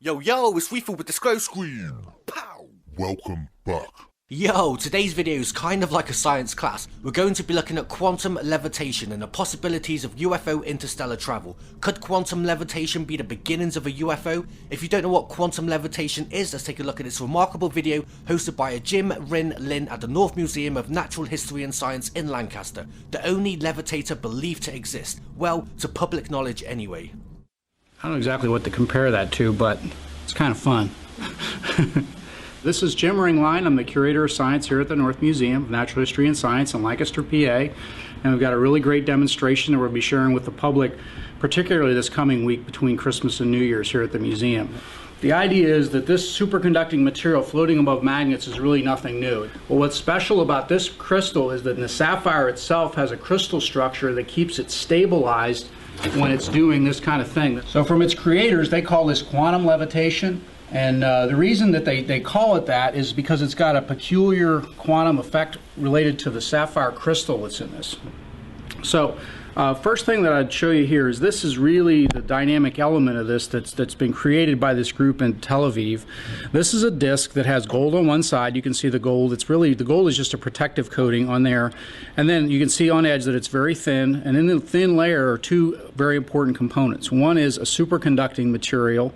Yo, it's Reefer with Disclose screen. Pow! Welcome back. Yo, today's video is kind of like a science class. We're going to be looking at quantum levitation and the possibilities of UFO interstellar travel. Could quantum levitation be the beginnings of a UFO? If you don't know what quantum levitation is, let's take a look at this remarkable video hosted by a Jim Rin Lin at the North Museum of Natural History and Science in Lancaster, the only levitator believed to exist. Well, to public knowledge anyway. I don't know exactly what to compare that to, but it's kind of fun. This is Jim Ringline. I'm the Curator of Science here at the North Museum of Natural History and Science in Lancaster, PA. And we've got a really great demonstration that we'll be sharing with the public, particularly this coming week between Christmas and New Year's here at the museum. The idea is that this superconducting material floating above magnets is really nothing new. Well, what's special about this crystal is that the sapphire itself has a crystal structure that keeps it stabilized when it's doing this kind of thing. So from its creators, they call this quantum levitation. And the reason that they call it that is because it's got a peculiar quantum effect related to the sapphire crystal that's in this. So first thing that I'd show you here is this is really the dynamic element of this that's been created by this group in Tel Aviv. This is a disc that has gold on one side. You can see the gold. It's really, the gold is just a protective coating on there. And then you can see on edge that it's very thin. And in the thin layer are two very important components. One is a superconducting material,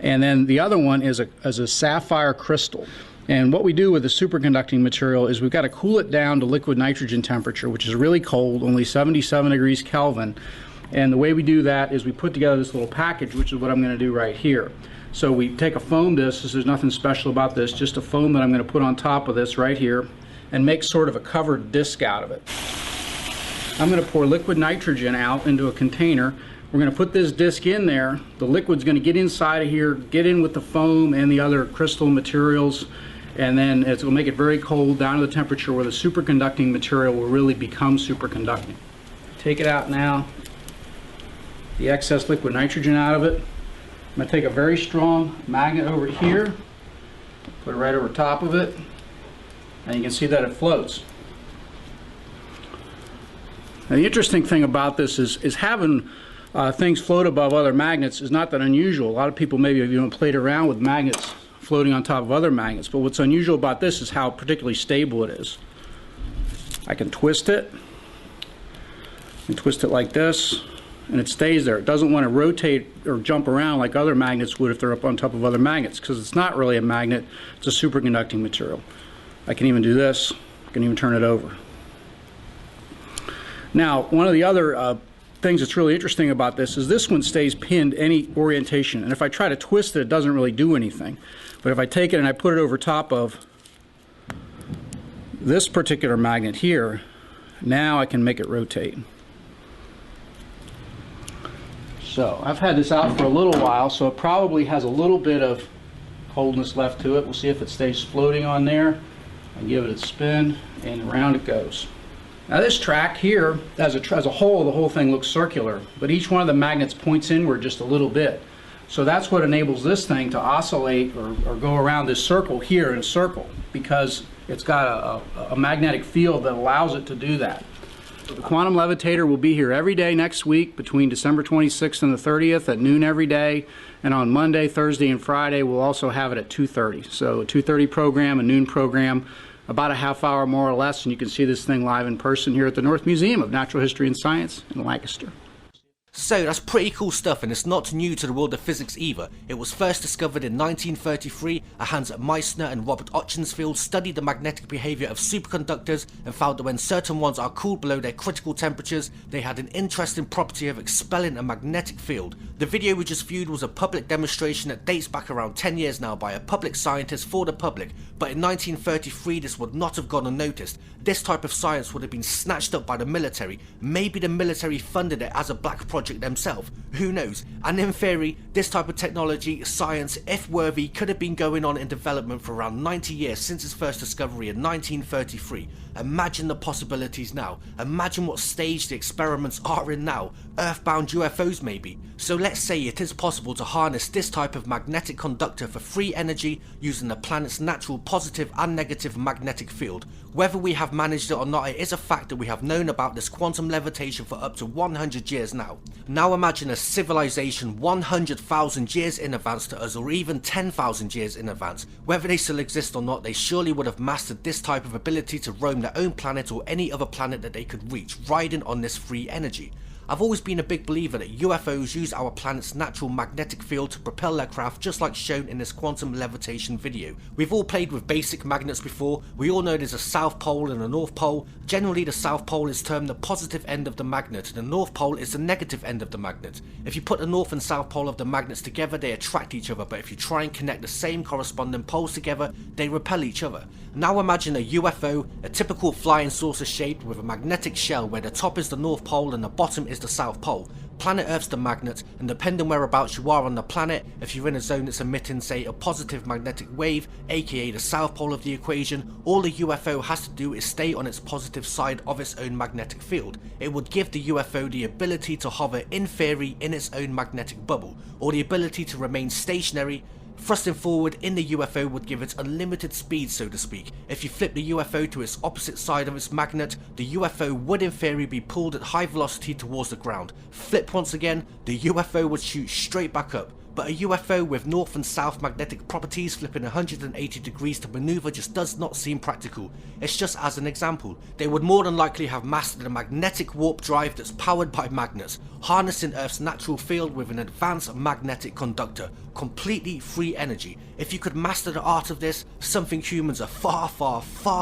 and then the other one is a sapphire crystal. And what we do with the superconducting material is we've got to cool it down to liquid nitrogen temperature, which is really cold, only 77 degrees Kelvin. And the way we do that is we put together this little package, which is what I'm going to do right here. So we take a foam disc. There's nothing special about this, just a foam that I'm going to put on top of this right here and make sort of a covered disc out of it. I'm going to pour liquid nitrogen out into a container. We're going to put this disc in there. The liquid's going to get inside of here, get in with the foam and the other crystal materials, and then it will make it very cold down to the temperature where the superconducting material will really become superconducting. Take it out now, the excess liquid nitrogen out of it. I'm going to take a very strong magnet over here, put it right over top of it, and you can see that it floats. Now, the interesting thing about this is having things float above other magnets is not that unusual. A lot of people maybe have even played around with magnets floating on top of other magnets, but what's unusual about this is how particularly stable it is. I can twist it, and twist it like this, and it stays there. It doesn't want to rotate or jump around like other magnets would if they're up on top of other magnets, because it's not really a magnet, it's a superconducting material. I can even do this, I can even turn it over. Now, one of the other things that's really interesting about this is this one stays pinned any orientation, and if I try to twist it, it doesn't really do anything. But if I take it and I put it over top of this particular magnet here, now I can make it rotate. So I've had this out for a little while, so it probably has a little bit of coldness left to it. We'll see if it stays floating on there. I give it a spin, and around it goes. Now this track here, as a whole, the whole thing looks circular, but each one of the magnets points inward just a little bit. So that's what enables this thing to oscillate or go around this circle here in a circle, because it's got a magnetic field that allows it to do that. The quantum levitator will be here every day next week between December 26th and the 30th at noon every day, and on Monday, Thursday, and Friday we'll also have it at 2:30. So a 2:30 program, a noon program, about a half hour more or less, and you can see this thing live in person here at the North Museum of Natural History and Science in Lancaster. So that's pretty cool stuff, and it's not new to the world of physics either. It was first discovered in 1933. Hans Meissner and Robert Ochensfield studied the magnetic behavior of superconductors and found that when certain ones are cooled below their critical temperatures, they had an interesting property of expelling a magnetic field. The video we just viewed was a public demonstration that dates back around 10 years now by a public scientist for the public, but in 1933 this would not have gone unnoticed. This type of science would have been snatched up by the military. Maybe the military funded it as a black project themselves, who knows? And in theory, this type of technology, science, if worthy, could have been going on in development for around 90 years since its first discovery in 1933. Imagine the possibilities now. Imagine what stage the experiments are in now. Earthbound UFOs maybe. So let's say it is possible to harness this type of magnetic conductor for free energy using the planet's natural positive and negative magnetic field. Whether we have managed it or not, it is a fact that we have known about this quantum levitation for up to 100 years now. Now imagine a civilization 100,000 years in advance to us, or even 10,000 years in advance. Whether they still exist or not, they surely would have mastered this type of ability to roam their own planet or any other planet that they could reach, riding on this free energy. I've always been a big believer that UFOs use our planet's natural magnetic field to propel their craft, just like shown in this quantum levitation video. We've all played with basic magnets before. We all know there's a south pole and a north pole. Generally the south pole is termed the positive end of the magnet, and the north pole is the negative end of the magnet. If you put the north and south pole of the magnets together, they attract each other, but if you try and connect the same corresponding poles together, they repel each other. Now imagine a UFO, a typical flying saucer shaped with a magnetic shell where the top is the north pole and the bottom is the south pole. Planet Earth's the magnet, and depending whereabouts you are on the planet, if you're in a zone that's emitting, say, a positive magnetic wave, aka the south pole of the equation, all the UFO has to do is stay on its positive side of its own magnetic field. It would give the UFO the ability to hover in theory in its own magnetic bubble, or the ability to remain stationary. Thrusting forward in the UFO would give it unlimited speed, so to speak. If you flip the UFO to its opposite side of its magnet, the UFO would in theory be pulled at high velocity towards the ground. Flip once again, the UFO would shoot straight back up. But a UFO with north and south magnetic properties flipping 180 degrees to maneuver just does not seem practical. It's just as an example. They would more than likely have mastered a magnetic warp drive that's powered by magnets, harnessing Earth's natural field with an advanced magnetic conductor, completely free energy. If you could master the art of this, something humans are far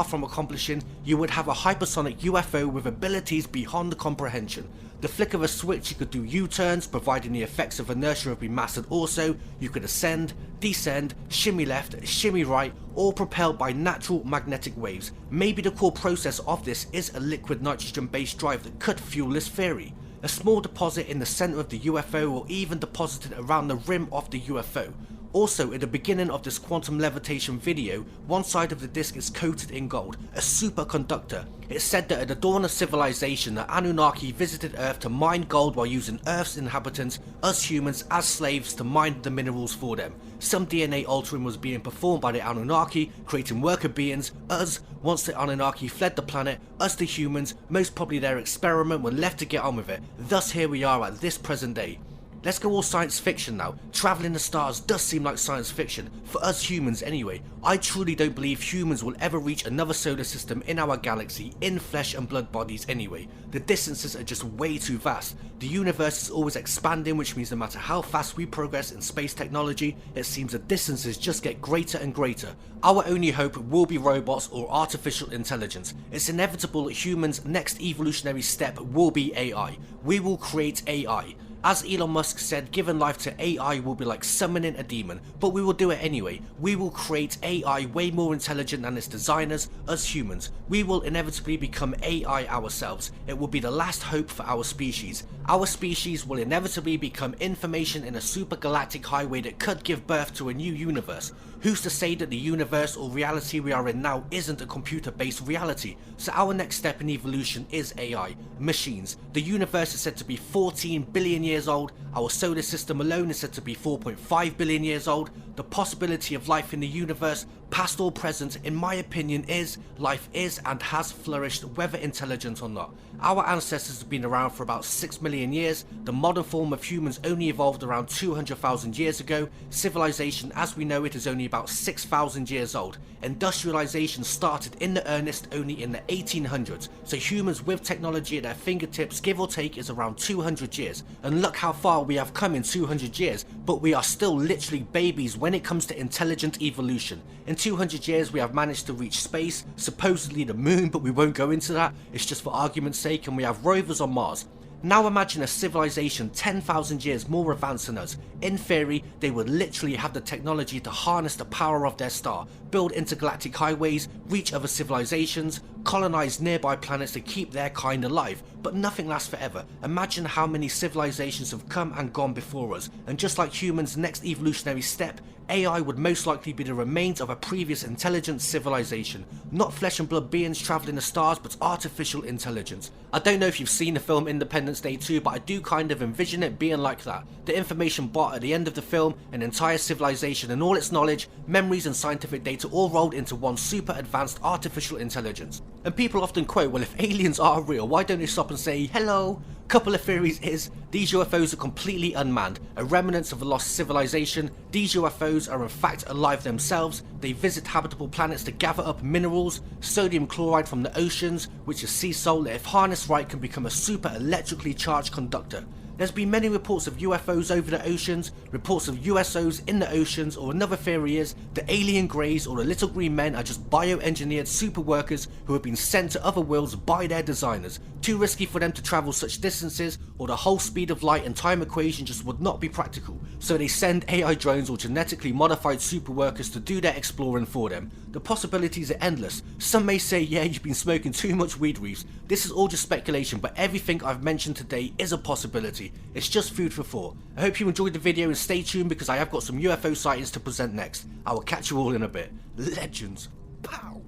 from accomplishing, you would have a hypersonic UFO with abilities beyond comprehension. The flick of a switch, you could do U-turns, providing the effects of inertia have been mastered also. You could ascend, descend, shimmy left, shimmy right, all propelled by natural magnetic waves. Maybe the core process of this is a liquid nitrogen based drive that could fuel this theory. A small deposit in the center of the UFO, or even deposited around the rim of the UFO. Also, at the beginning of this quantum levitation video, one side of the disc is coated in gold, a superconductor. It's said that at the dawn of civilization, the Anunnaki visited Earth to mine gold while using Earth's inhabitants, us humans, as slaves to mine the minerals for them. Some DNA altering was being performed by the Anunnaki, creating worker beings. Us, once the Anunnaki fled the planet, us the humans, most probably their experiment, were left to get on with it. Thus here we are at this present day. Let's go all science fiction now. Traveling the stars does seem like science fiction, for us humans anyway. I truly don't believe humans will ever reach another solar system in our galaxy in flesh and blood bodies anyway. The distances are just way too vast. The universe is always expanding, which means no matter how fast we progress in space technology, it seems the distances just get greater and greater. Our only hope will be robots or artificial intelligence. It's inevitable that humans' next evolutionary step will be AI. We will create AI. As Elon Musk said, giving life to AI will be like summoning a demon, but we will do it anyway. We will create AI way more intelligent than its designers, us humans. We will inevitably become AI ourselves. It will be the last hope for our species. Our species will inevitably become information in a supergalactic highway that could give birth to a new universe. Who's to say that the universe or reality we are in now isn't a computer-based reality? So our next step in evolution is AI, machines. The universe is said to be 14 billion years old. Our solar system alone is said to be 4.5 billion years old. The possibility of life in the universe, past or present, in my opinion is, life is and has flourished, whether intelligent or not. Our ancestors have been around for about 6 million years. The modern form of humans only evolved around 200,000 years ago. Civilization as we know it is only about 6,000 years old. Industrialization started in the earnest only in the 1800s, so humans with technology at their fingertips, give or take, is around 200 years. And look how far we have come in 200 years, but we are still literally babies when it comes to intelligent evolution. In 200 years we have managed to reach space, supposedly the moon, but we won't go into that, it's just for argument's sake, and we have rovers on Mars. Now imagine a civilization 10,000 years more advanced than us. In theory, they would literally have the technology to harness the power of their star, build intergalactic highways, reach other civilizations, colonize nearby planets to keep their kind alive. But nothing lasts forever. Imagine how many civilizations have come and gone before us, and just like humans' next evolutionary step, AI would most likely be the remains of a previous intelligent civilization. Not flesh and blood beings traveling the stars, but artificial intelligence. I don't know if you've seen the film Independence Day 2, but I do kind of envision it being like that. The information bot at the end of the film, an entire civilization and all its knowledge, memories and scientific data all rolled into one super advanced artificial intelligence. And people often quote, well, if aliens are real, why don't they stop and and say hello. Couple of theories is, these UFOs are completely unmanned, a remnants of a lost civilization. These UFOs are in fact alive themselves. They visit habitable planets to gather up minerals, sodium chloride from the oceans, which is sea salt that if harnessed right can become a super electrically charged conductor. There's been many reports of UFOs over the oceans, reports of USOs in the oceans, or another theory is the alien greys or the little green men are just bioengineered super workers who have been sent to other worlds by their designers. Too risky for them to travel such distances, or the whole speed of light and time equation just would not be practical, so they send AI drones or genetically modified super workers to do their exploring for them. The possibilities are endless. Some may say, yeah, you've been smoking too much weed, Reeves. This is all just speculation, but everything I've mentioned today is a possibility. It's just food for thought. I hope you enjoyed the video and stay tuned because I have got some UFO sightings to present next. I will catch you all in a bit. Legends. Pow!